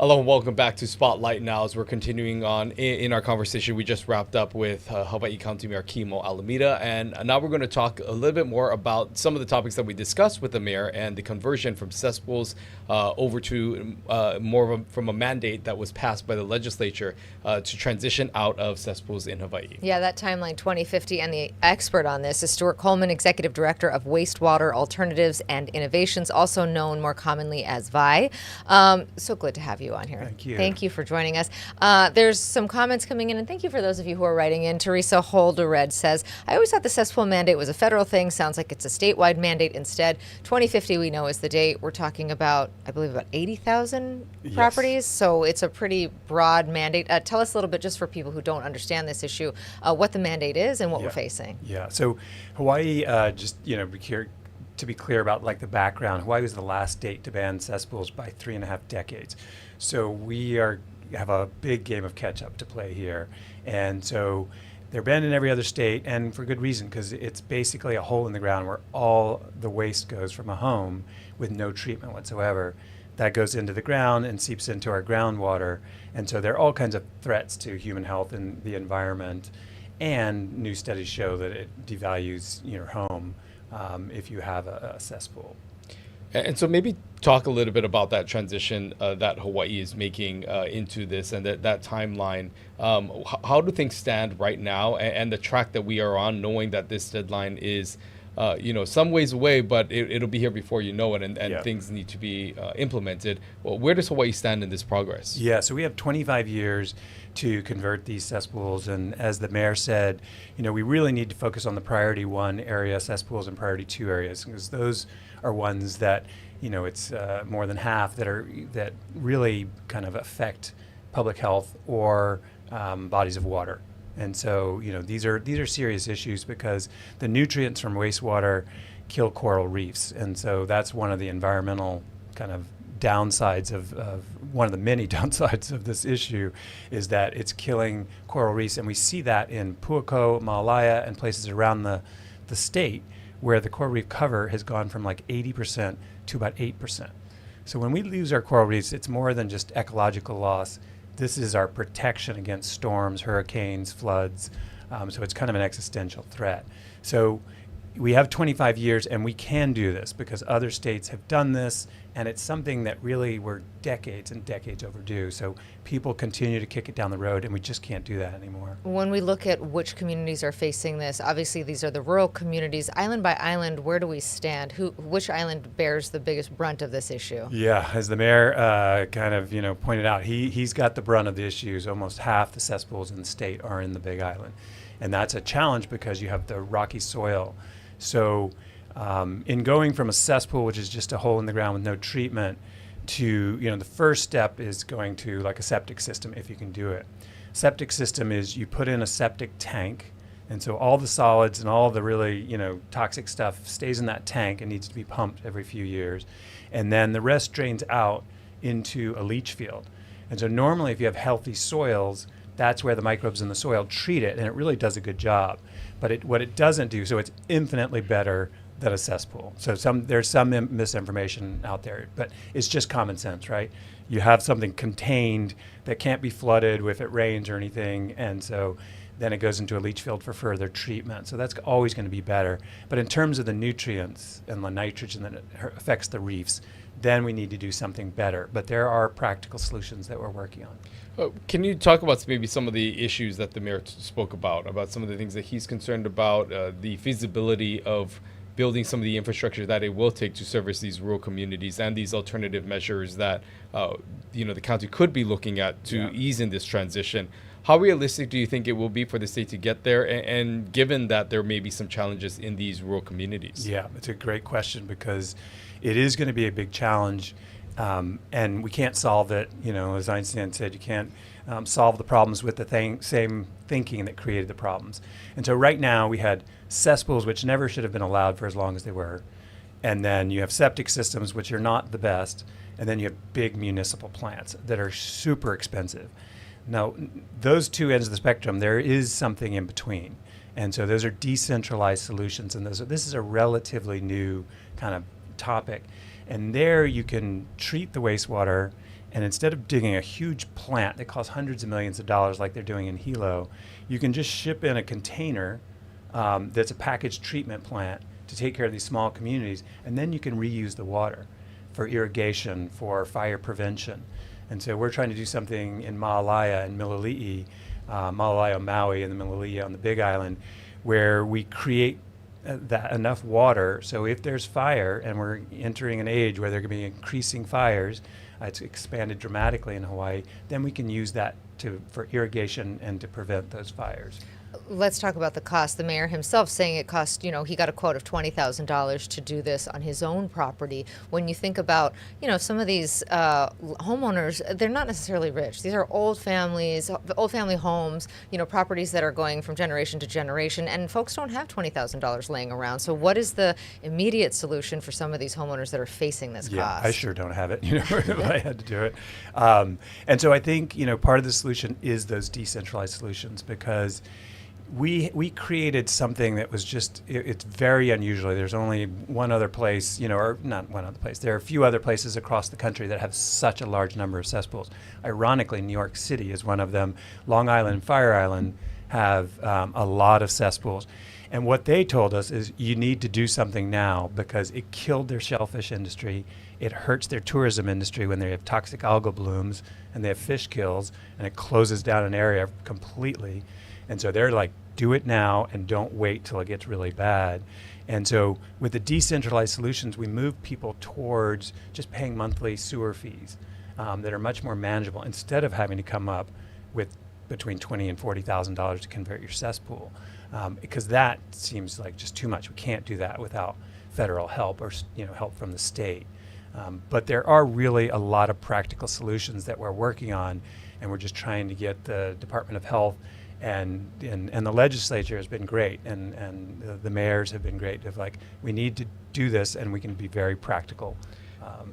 A: Hello and welcome back to Spotlight Now as we're continuing on in our conversation. We just wrapped up with Hawaii County Mayor Kimo Alameda, and now we're going to talk a little bit more about some of the topics that we discussed with the mayor and the conversion from cesspools over to more of from a mandate that was passed by the legislature to transition out of cesspools in Hawaii.
B: Yeah, that timeline 2050, and the expert on this is Stuart Coleman, Executive Director of Wastewater Alternatives and Innovations, also known more commonly as VI. So good to have you on here.
M: Thank you.
B: Thank you for joining us. There's some comments coming in, and thank you for those of you who are writing in. Teresa Holdered says, I always thought the cesspool mandate was a federal thing. Sounds like it's a statewide mandate instead. 2050 we know is the date. We're talking about, I believe, about 80,000 properties. So it's a pretty broad mandate. Tell us a little bit, just for people who don't understand this issue, what the mandate is and what we're facing.
M: Yeah, so Hawaii, to be clear about like the background, Hawaii was the last state to ban cesspools by 3.5 decades. So we have a big game of catch up to play here. And so they're banned in every other state, and for good reason, because it's basically a hole in the ground where all the waste goes from a home with no treatment whatsoever. That goes into the ground and seeps into our groundwater. And so there are all kinds of threats to human health and the environment. And new studies show that it devalues your home if you have a cesspool.
A: And so maybe talk a little bit about that transition that Hawaii is making into this, and that timeline. How do things stand right now, and the track that we are on, knowing that this deadline is some ways away, but it'll be here before you know it, and things need to be implemented. Well, where does Hawaii stand in this progress?
M: Yeah, so we have 25 years to convert these cesspools, and as the mayor said, we really need to focus on the priority 1 area cesspools and priority 2 areas, because those are ones that it's more than half that really kind of affect public health or bodies of water. And so these are serious issues, because the nutrients from wastewater kill coral reefs, and so that's one of the environmental kind of downsides of one of the many downsides of this issue, is that it's killing coral reefs, and we see that in Puako, Malaya, and places around the state where the coral reef cover has gone from like 80% to about 8%. So when we lose our coral reefs, it's more than just ecological loss. This is our protection against storms, hurricanes, floods. So it's kind of an existential threat. So we have 25 years, and we can do this because other states have done this, and it's something that really we're decades and decades overdue. So people continue to kick it down the road, and we just can't do that anymore.
B: When we look at which communities are facing this, obviously these are the rural communities. Island by island, where do we stand? Which island bears the biggest brunt of this issue?
M: Yeah, as the mayor kind of pointed out, he's got the brunt of the issues. Almost half the cesspools in the state are in the Big Island, and that's a challenge because you have the rocky soil. So in going from a cesspool, which is just a hole in the ground with no treatment, to, the first step is going to like a septic system, if you can do it. Septic system is you put in a septic tank, and so all the solids and all the really, toxic stuff stays in that tank and needs to be pumped every few years. And then the rest drains out into a leach field. And so normally if you have healthy soils, that's where the microbes in the soil treat it, and it really does a good job. But what it doesn't do, so it's infinitely better than a cesspool. So there's some misinformation out there, but it's just common sense, right? You have something contained that can't be flooded if it rains or anything, and so then it goes into a leach field for further treatment. So that's always going to be better. But in terms of the nutrients and the nitrogen that affects the reefs, then we need to do something better. But there are practical solutions that we're working on.
A: Can you talk about maybe some of the issues that the mayor spoke about some of the things that he's concerned about, the feasibility of building some of the infrastructure that it will take to service these rural communities, and these alternative measures that the county could be looking at to ease in this transition? How realistic do you think it will be for the state to get there, and given that there may be some challenges in these rural communities?
M: Yeah, it's a great question, because it is going to be a big challenge. And we can't solve it, as Einstein said, you can't solve the problems with the same thinking that created the problems. And so right now we had cesspools, which never should have been allowed for as long as they were. And then you have septic systems, which are not the best. And then you have big municipal plants that are super expensive. Now, those two ends of the spectrum, there is something in between. And so those are decentralized solutions. And this is a relatively new kind of topic. And there you can treat the wastewater And instead of digging a huge plant that costs hundreds of millions of dollars like they're doing in Hilo, you can just ship in a container that's a packaged treatment plant to take care of these small communities, and then you can reuse the water for irrigation, for fire prevention. And so we're trying to do something in Maalaya and Milili'i, Maalaya on Maui and the Milili'i on the Big Island, where we create that enough water so if there's fire, and we're entering an age where there could be increasing fires, it's expanded dramatically in Hawaii, then we can use that for irrigation and to prevent those fires.
B: Let's talk about the cost. The mayor himself saying it cost, he got a quote of $20,000 to do this on his own property. When you think about, some of these homeowners, they're not necessarily rich. These are old family homes, properties that are going from generation to generation, and folks don't have $20,000 laying around. So what is the immediate solution for some of these homeowners that are facing this cost?
M: I sure don't have it, if I had to do it. And so I think, part of the solution is those decentralized solutions, because we created something that was just, it's very unusual. There's only one other place, or not one other place. There are a few other places across the country that have such a large number of cesspools. Ironically, New York City is one of them. Long Island and Fire Island have a lot of cesspools. And what they told us is you need to do something now because it killed their shellfish industry. It hurts their tourism industry when they have toxic algal blooms and they have fish kills, and it closes down an area completely. And so they're like, do it now and don't wait till it gets really bad. And so with the decentralized solutions, we move people towards just paying monthly sewer fees that are much more manageable instead of having to come up with between $20,000 and $40,000 to convert your cesspool, because that seems like just too much. We can't do that without federal help or help from the state. But there are really a lot of practical solutions that we're working on, and we're just trying to get the Department of Health and the legislature has been great, and the mayors have been great. Of like, we need to do this, and we can be very practical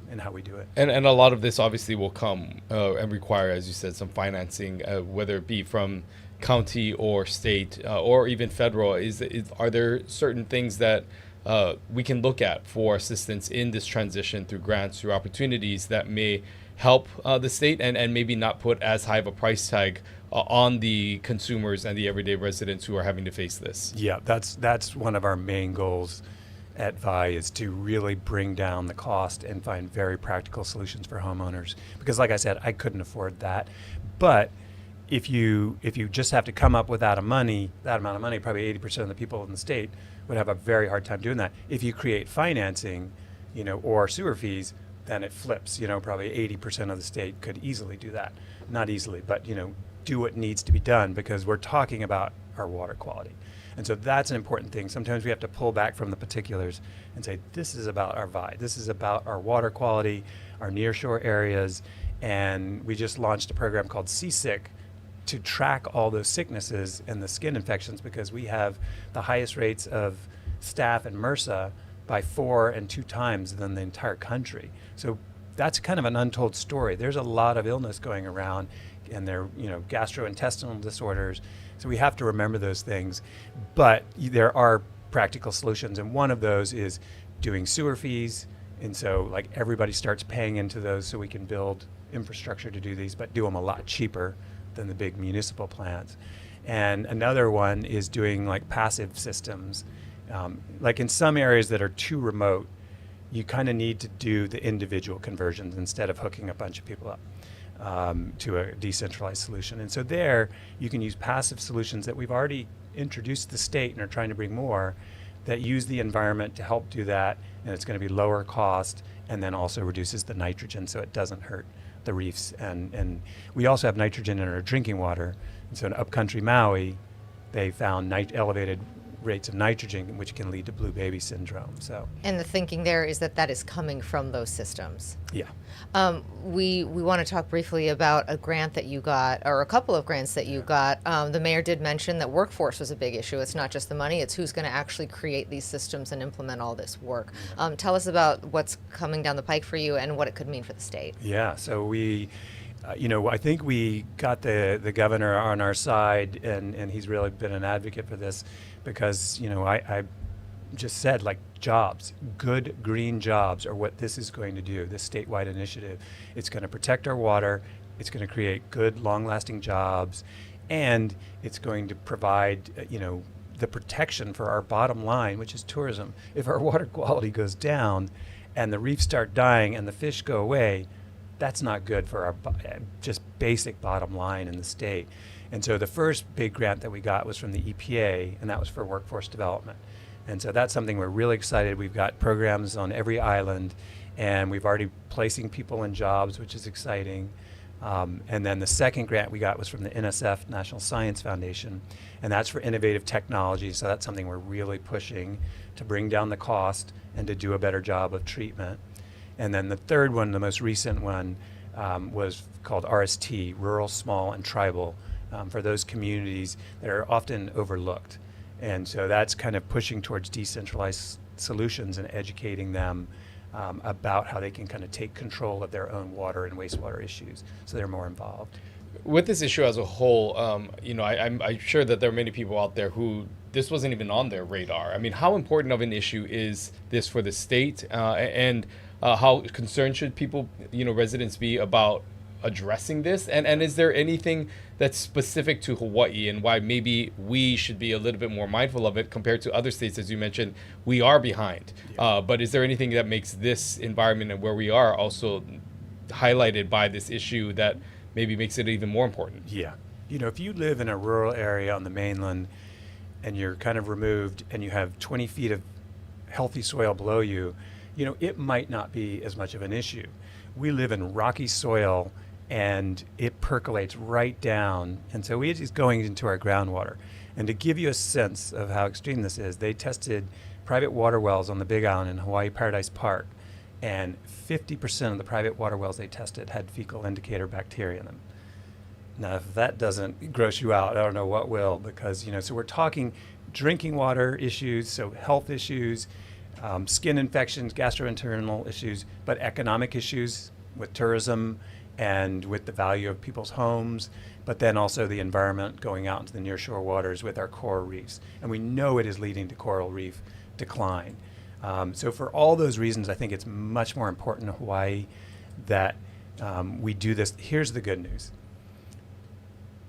M: in how we do it.
A: And a lot of this obviously will come and require, as you said, some financing, whether it be from county or state or even federal. Are there certain things that we can look at for assistance in this transition through grants, through opportunities that may help the state and maybe not put as high of a price tag on the consumers and the everyday residents who are having to face this?
M: Yeah, that's one of our main goals at VI, is to really bring down the cost and find very practical solutions for homeowners. Because like I said, I couldn't afford that. But if you just have to come up with that amount of money, probably 80% of the people in the state would have a very hard time doing that. If you create financing, or sewer fees, then it flips. Probably 80% of the state could easily do that. Not easily, but do what needs to be done, because we're talking about our water quality. And so that's an important thing. Sometimes we have to pull back from the particulars and say, this is about our VI. This is about our water quality, our nearshore areas. And we just launched a program called Seasick to track all those sicknesses and the skin infections, because we have the highest rates of staph and MRSA by 4 and 2 times than the entire country. So that's kind of an untold story. There's a lot of illness going around, and they're gastrointestinal disorders. So we have to remember those things. But there are practical solutions, and one of those is doing sewer fees. And so like everybody starts paying into those so we can build infrastructure to do these, but do them a lot cheaper than the big municipal plants. And another one is doing like passive systems. Like in some areas that are too remote, you kind of need to do the individual conversions instead of hooking a bunch of people up to a decentralized solution. And so there you can use passive solutions that we've already introduced to the state and are trying to bring more, that use the environment to help do that, and it's going to be lower cost, and then also reduces the nitrogen so it doesn't hurt the reefs. And we also have nitrogen in our drinking water. And so in upcountry Maui, they found elevated rates of nitrogen, which can lead to blue baby syndrome. So, and
B: the thinking there is that is coming from those systems.
M: Yeah.
B: We want to talk briefly about a grant that you got, or a couple of grants that you got. The mayor did mention that workforce was a big issue. It's not just the money, it's who's going to actually create these systems and implement all this work. Tell us about what's coming down the pike for you and what it could mean for the state.
M: Yeah, so we I think we got the governor on our side, and he's really been an advocate for this, because I just said, like jobs, good green jobs are what this is going to do, this statewide initiative. It's going to protect our water, it's going to create good, long-lasting jobs, and it's going to provide, the protection for our bottom line, which is tourism. If our water quality goes down and the reefs start dying and the fish go away, that's not good for our just basic bottom line in the state. And so the first big grant that we got was from the EPA, and that was for workforce development. And so that's something we're really excited. We've got programs on every island, and we've already placing people in jobs, which is exciting. And then the second grant we got was from the NSF, National Science Foundation, and that's for innovative technology. So that's something we're really pushing to bring down the cost and to do a better job of treatment. And then the third one, the most recent one, was called RST, Rural, Small, and Tribal, for those communities that are often overlooked. And so that's kind of pushing towards decentralized solutions and educating them about how they can kind of take control of their own water and wastewater issues, so they're more involved.
A: With this issue as a whole, I'm sure that there are many people out there who this wasn't even on their radar. I mean, how important of an issue is this for the state, and how concerned should people, residents be about addressing this? And is there anything that's specific to Hawaii and why maybe we should be a little bit more mindful of it compared to other states? As you mentioned, we are behind. Yeah. But is there anything that makes this environment and where we are also highlighted by this issue that maybe makes it even more important?
M: Yeah. If you live in a rural area on the mainland and you're kind of removed and you have 20 feet of healthy soil below you, it might not be as much of an issue. We live in rocky soil and it percolates right down. And so it is going into our groundwater. And to give you a sense of how extreme this is, they tested private water wells on the Big Island in Hawaii Paradise Park. And 50% of the private water wells they tested had fecal indicator bacteria in them. Now, if that doesn't gross you out, I don't know what will, because, so we're talking drinking water issues, so health issues, skin infections, gastrointestinal issues, but economic issues with tourism and with the value of people's homes, but then also the environment going out into the nearshore waters with our coral reefs. And we know it is leading to coral reef decline. So for all those reasons, I think it's much more important in Hawaii that we do this. Here's the good news.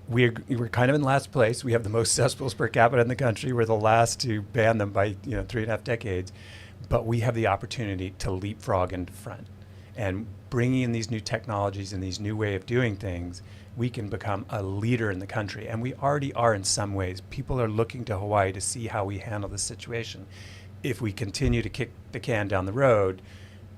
M: We're kind of in last place. We have the most cesspools per capita in the country. We're the last to ban them by 3.5 decades. But we have the opportunity to leapfrog into front. And bringing in these new technologies and these new way of doing things, we can become a leader in the country. And we already are in some ways. People are looking to Hawaii to see how we handle this situation. If we continue to kick the can down the road,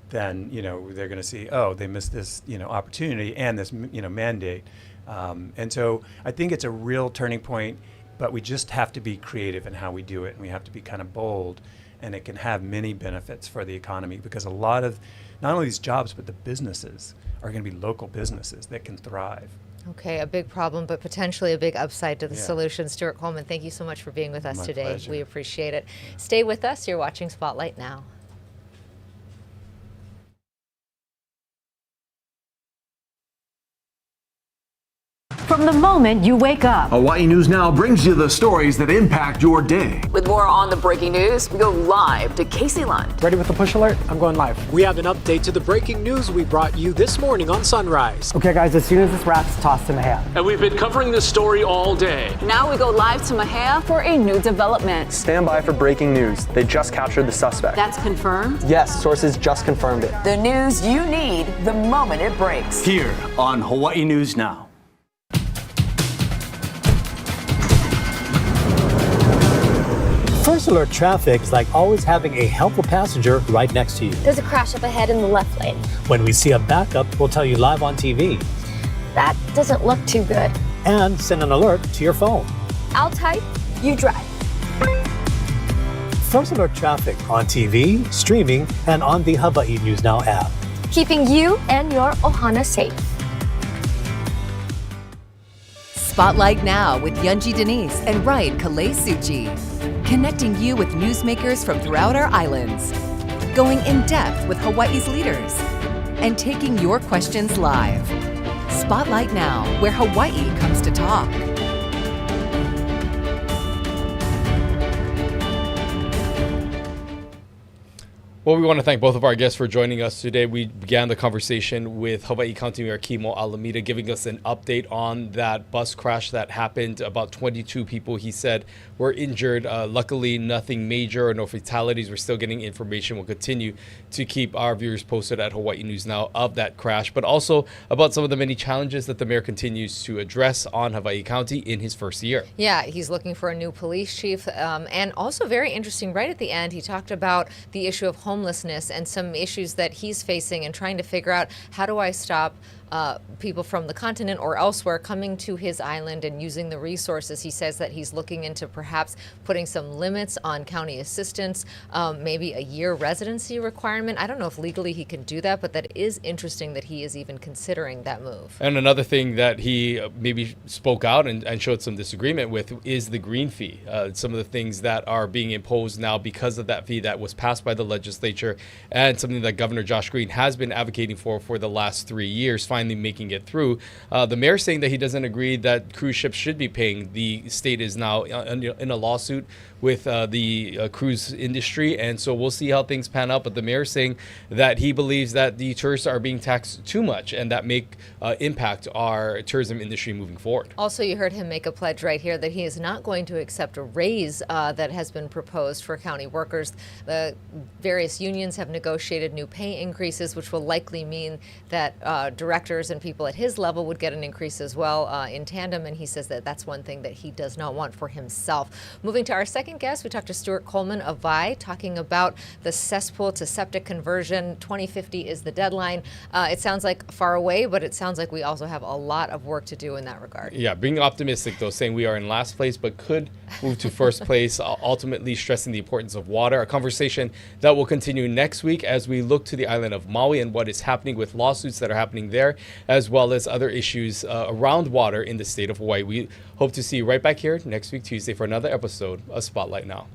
M: then they're going to see, oh, they missed this opportunity and this mandate. And so I think it's a real turning point, but we just have to be creative in how we do it, and we have to be kind of bold, and it can have many benefits for the economy, because a lot of not only these jobs but the businesses are going to be local businesses that can thrive.
B: Okay, a big problem, but potentially a big upside to the solution. Stuart Coleman, thank you so much for being with us today.
M: Pleasure.
B: We appreciate it. Stay with us. You're watching Spotlight Now.
E: From the moment you wake up.
F: Hawaii News Now brings you the stories that impact your day.
C: With more on the breaking news, we go live to Casey Lund.
K: Ready with the push alert? I'm going live.
G: We have an update to the breaking news we brought you this morning on Sunrise.
H: Okay, guys, as soon as this wraps, toss to Hele.
I: And we've been covering this story all day.
C: Now we go live to Hele for a new development.
J: Stand by for breaking news. They just captured the suspect.
L: That's confirmed?
J: Yes, sources just confirmed it.
C: The news you need the moment it breaks.
F: Here on Hawaii News Now.
K: First alert traffic is like always having a helpful passenger right next to you.
L: There's a crash up ahead in the left lane.
K: When we see a backup, we'll tell you live on TV.
L: That doesn't look too good.
K: And send an alert to your phone.
L: I'll type, you drive.
K: First alert traffic on TV, streaming, and on the Hawaii News Now app.
L: Keeping you and your ohana safe.
C: Spotlight Now with Yunji Denise and Ryan Kalei-Suchi. Connecting you with newsmakers from throughout our islands. Going in depth with Hawaii's leaders. And taking your questions live. Spotlight Now, where Hawaii comes to talk.
A: Well, we want to thank both of our guests for joining us today. We began the conversation with Hawaii County Mayor Kimo Alameda giving us an update on that bus crash that happened. About 22 people, he said, were injured. Luckily, nothing major or no fatalities. We're still getting information. We'll continue to keep our viewers posted at Hawaii News Now of that crash, but also about some of the many challenges that the mayor continues to address on Hawaii County in his first year.
B: Yeah, he's looking for a new police chief. And also very interesting, right at the end, he talked about the issue of homelessness and some issues that he's facing and trying to figure out, how do I stop people from the continent or elsewhere coming to his island and using the resources. He says that he's looking into perhaps putting some limits on county assistance, maybe a year residency requirement. I don't know if legally he can do that, but that is interesting that he is even considering that move.
A: And another thing that he maybe spoke out and showed some disagreement with is the green fee. Some of the things that are being imposed now because of that fee that was passed by the legislature, and something that Governor Josh Green has been advocating for the last 3 years, finally making it through. The mayor saying that he doesn't agree that cruise ships should be paying. The state is now in a lawsuit with the cruise industry, and so we'll see how things pan out. But the mayor saying that he believes that the tourists are being taxed too much, and that may impact our tourism industry moving forward.
B: Also, you heard him make a pledge right here that he is not going to accept a raise that has been proposed for county workers. The various unions have negotiated new pay increases, which will likely mean that directors and people at his level would get an increase as well in tandem, and he says that that's one thing that he does not want for himself. Moving to our second guest, we talked to Stuart Coleman of VI, talking about the cesspool to septic conversion. 2050 is the deadline. It sounds like far away, but it sounds like we also have a lot of work to do in that regard.
A: Yeah, being optimistic though, saying we are in last place but could move to first place, ultimately stressing the importance of water. A conversation that will continue next week as we look to the island of Maui and what is happening with lawsuits that are happening there, as well as other issues around water in the state of Hawaii. We hope to see you right back here next week, Tuesday, for another episode of Spotlight Now.